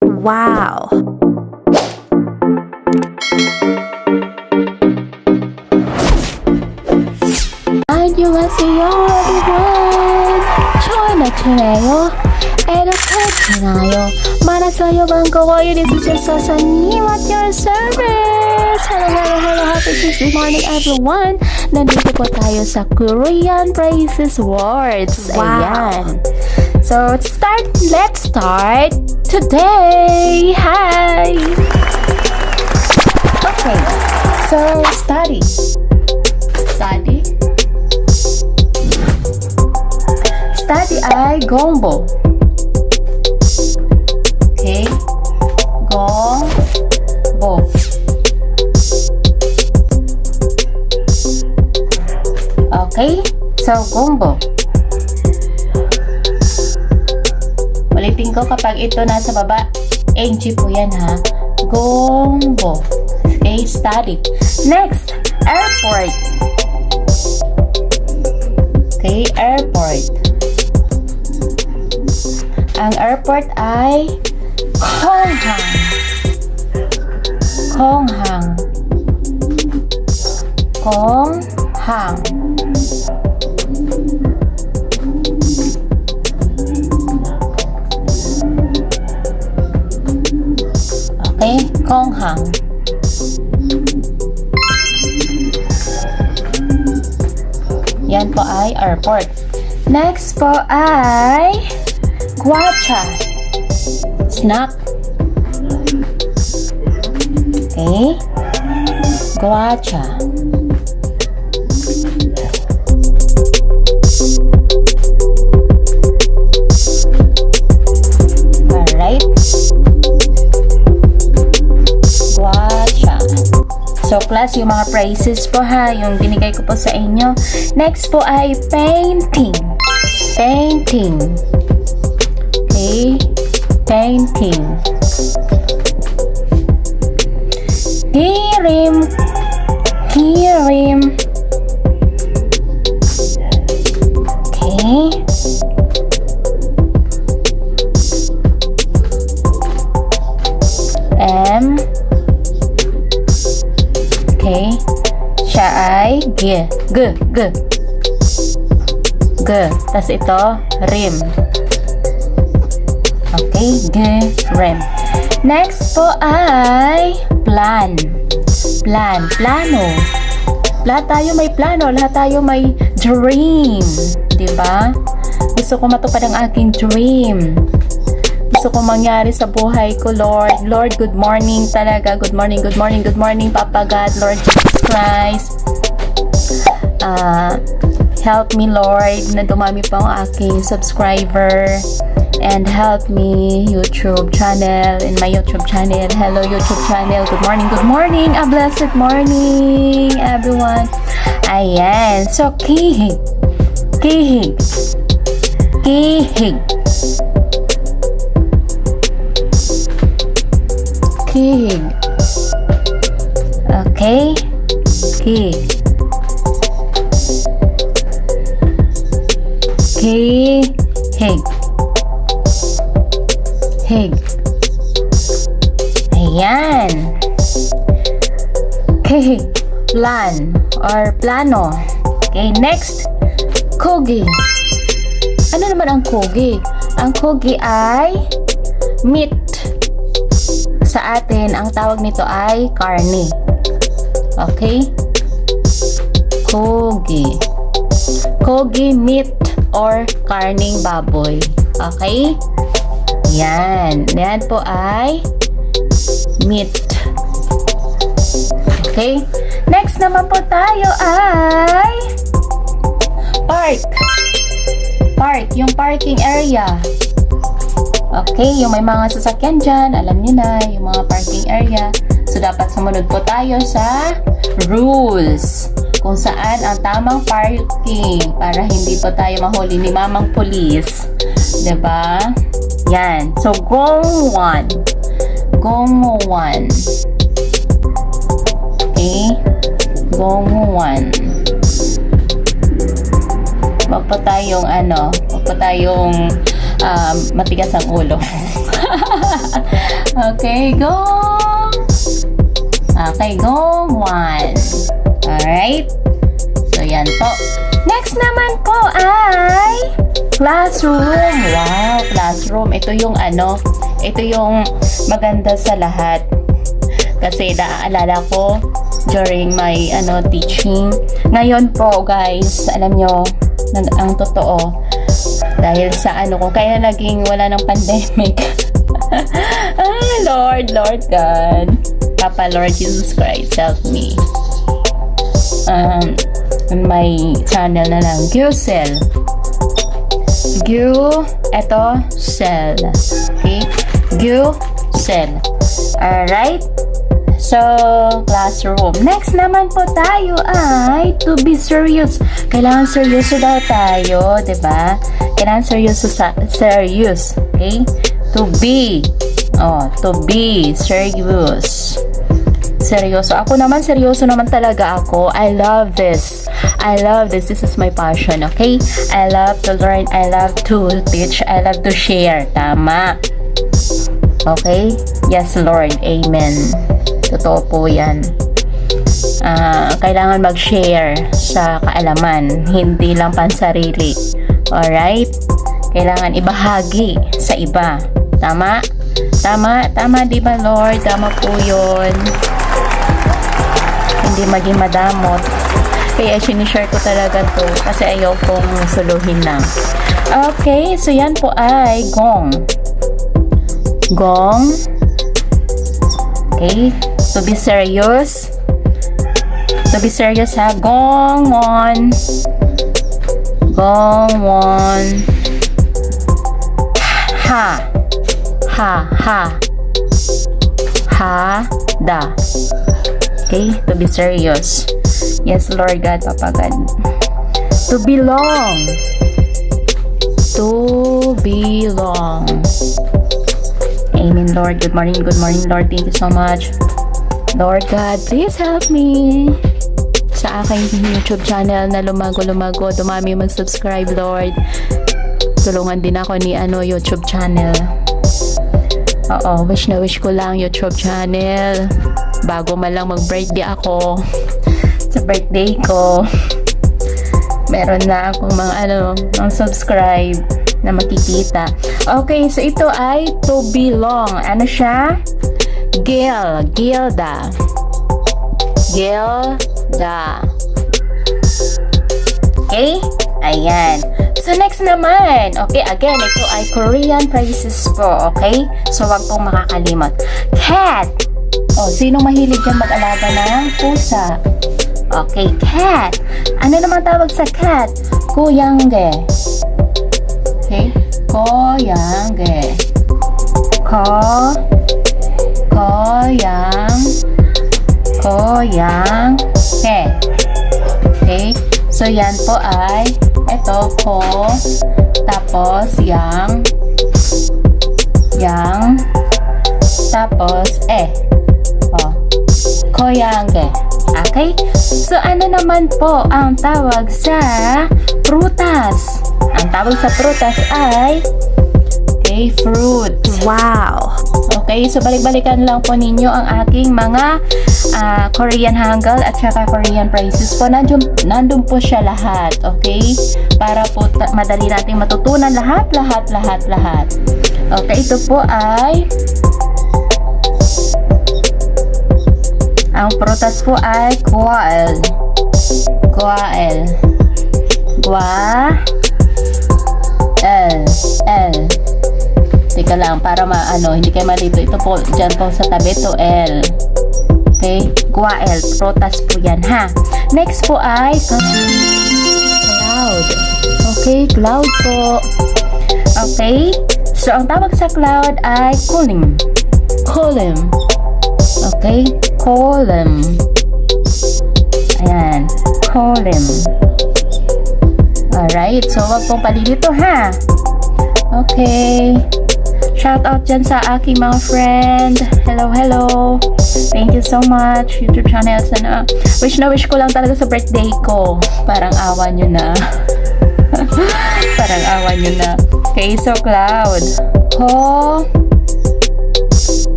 Wow! 안녕하세요 everyone! 처음에 지내요? 에듀케이트나요? 말하세요 반가워요. This is your 사사님 at your service. Hello, happy Tuesday morning everyone. Nandito po tayo sa Korean Phrases Words. Wow. Ayan. So, let's start today. Hi! Okay, so study. Study ay gongbo. Okay, gongbo. Okay, so gongbo. Ulitin ko kapag ito nasa baba, ng po yan ha. Gongbo. Okay, study. Next, airport. Okay, airport. Ang airport ay Konghang. Okay, Konghang. Yan po ay airport. Next po ay Guacha. Snack. Okay. Guacha. Alright. Guacha. So, class, yung mga phrases po ha, yung binigay ko po sa inyo. Next po ay painting. Painting. Okay. Painting. Kirim. Okay. Okay. Siya ay G. Tas ito, rim. Okay, rim. Next po ay plan. Plano. Lahat tayo may plano, lahat tayo may dream. Diba? Gusto ko matupad ang aking dream. Gusto ko mangyari sa buhay ko, Lord. Lord, good morning talaga. Good morning, Papa God, Lord Jesus Christ. Help me, Lord, na dumami pa ang aking subscriber. And help me, YouTube channel, in my YouTube channel. Hello, YouTube channel. Good morning. A blessed morning, everyone. Ayan. So, kihig. Okay. Hig. Ayan. Kihig. Plan or plano. Okay, next. Kogi. Ano naman ang kogi? Ang kogi ay meat. Sa atin, ang tawag nito ay karne. Okay? Kogi meat or karning baboy. Okay? Yan po ay meat. Okay? Next naman po tayo ay park. Yung parking area. Okay? Yung may mga sasakyan dyan, alam niyo na, yung mga parking area. So, dapat sumunod po tayo sa rules. Kung saan ang tamang parking para hindi po tayo mahuli ni mamang police. Diba? Yan. So, gong one. Okay? Gong one. Wag pa tayong matigas ang ulo. Okay, gong. Okay, gong. 1. Alright. So, yan po. Next naman po ay classroom. Wow, classroom. Ito yung ito yung maganda sa lahat. Kasi naaalala ko during my teaching. Ngayon po, guys, alam nyo, ang totoo, dahil sa ko, kaya naging wala ng pandemic. Lord God. Papa Lord Jesus Christ, help me. On my channel na lang, Cell. Cell. Okay? Cell. Alright? So, classroom. Next naman po tayo ay to be serious. Kailangan seryoso daw tayo, diba? Kailangan serious. Okay? To be serious. Seryoso. Ako naman, seryoso naman talaga ako. I love this. This is my passion, okay? I love to learn. I love to teach. I love to share. Tama. Okay? Yes, Lord. Amen. Totoo po yan. Kailangan mag-share sa kaalaman. Hindi lang pansarili. Alright? Kailangan ibahagi sa iba. Tama? Tama, di ba, Lord? Tama po yun. Hindi maging madamot. Kaya sinishare ko talaga to kasi ayaw kong suluhin lang. Okay, so yan po ay gong. Gong. Okay, to be serious. To be serious ha. Gong one. Gong one. Ha. Da. Okay, to be serious. Yes, Lord God, Papa God. To belong. Amen, Lord. Good morning, Lord. Thank you so much. Lord God, please help me sa aking YouTube channel na lumago. Dumami mag-subscribe, Lord. Tulungan din ako ni YouTube channel. Wish na wish ko lang YouTube channel. Bago man lang mag-birthday ako. Sa birthday ko, meron na akong mga subscribe na makikita. Okay, so ito ay to belong. Ano siya? Gilda. Okay? Ayan. So, next naman. Okay, again, ito ay Korean phrases po. Okay? So, wag pong makakalimot. Cat. Sino mahilig dyan mag-alaga ng pusa? Okay, cat. Ano naman tawag sa cat? Koyangge. Okay? Koyangge. Koyangge. Okay? So, yan po ay ito, ko, tapos yang, tapos koyangge. Okay? So, ano naman po ang tawag sa prutas? Ang tawag sa prutas ay fruit. Wow! Okay, so balik-balikan lang po ninyo ang aking mga Korean hangul at saka Korean phrases po. Nandun po siya lahat. Okay? Para po madali nating matutunan lahat. Okay, ito po ay ang prutas po ay guael. Teka lang, para hindi kayo malito. Ito po, dyan po sa tabi to L. Okay? Guael. Prutas po yan, ha? Next po ay cloud. Okay? Cloud po. Okay? So, ang tawag sa cloud ay cooling. Okay? Column. Ayan. Column. Alright. So, wag pong palilito, ha? Okay. Shout out dyan sa aking mga friend. Hello. Thank you so much. YouTube channel. Sana. Wish ko lang talaga sa birthday ko. Parang awa nyo na. Okay, so cloud.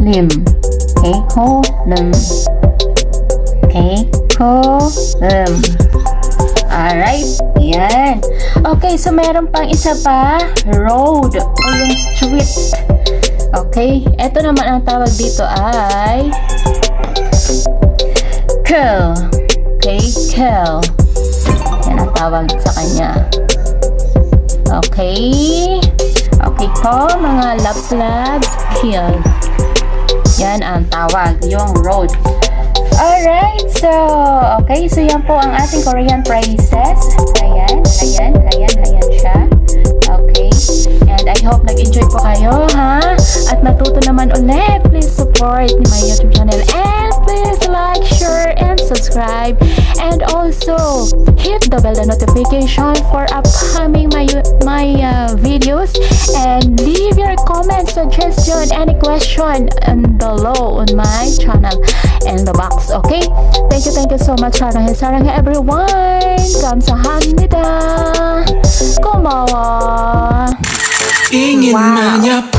lim. Keikolim. Keikolim. Alright, yan. Okay, so meron pang isa pa, road o yung street. Okay, eto naman ang tawag dito ay curl. Okay, curl. Yan ang tawag sa kanya. Okay. Okay po, mga labs, kill. Yan ang tawag, yung road. Alright, so, okay, so yan po ang ating Korean phrases. Ayan siya. Okay, and I hope nag-enjoy po kayo, ha? At natuto naman ulit, please support my YouTube channel and please like, share, and subscribe. And also, hit the bell notification for upcoming my videos, and leave your comment, suggestion, any question below on my channel in the box. Okay, thank you so much. Sarang everyone. 감사합니다. 고마워. ingin menyapa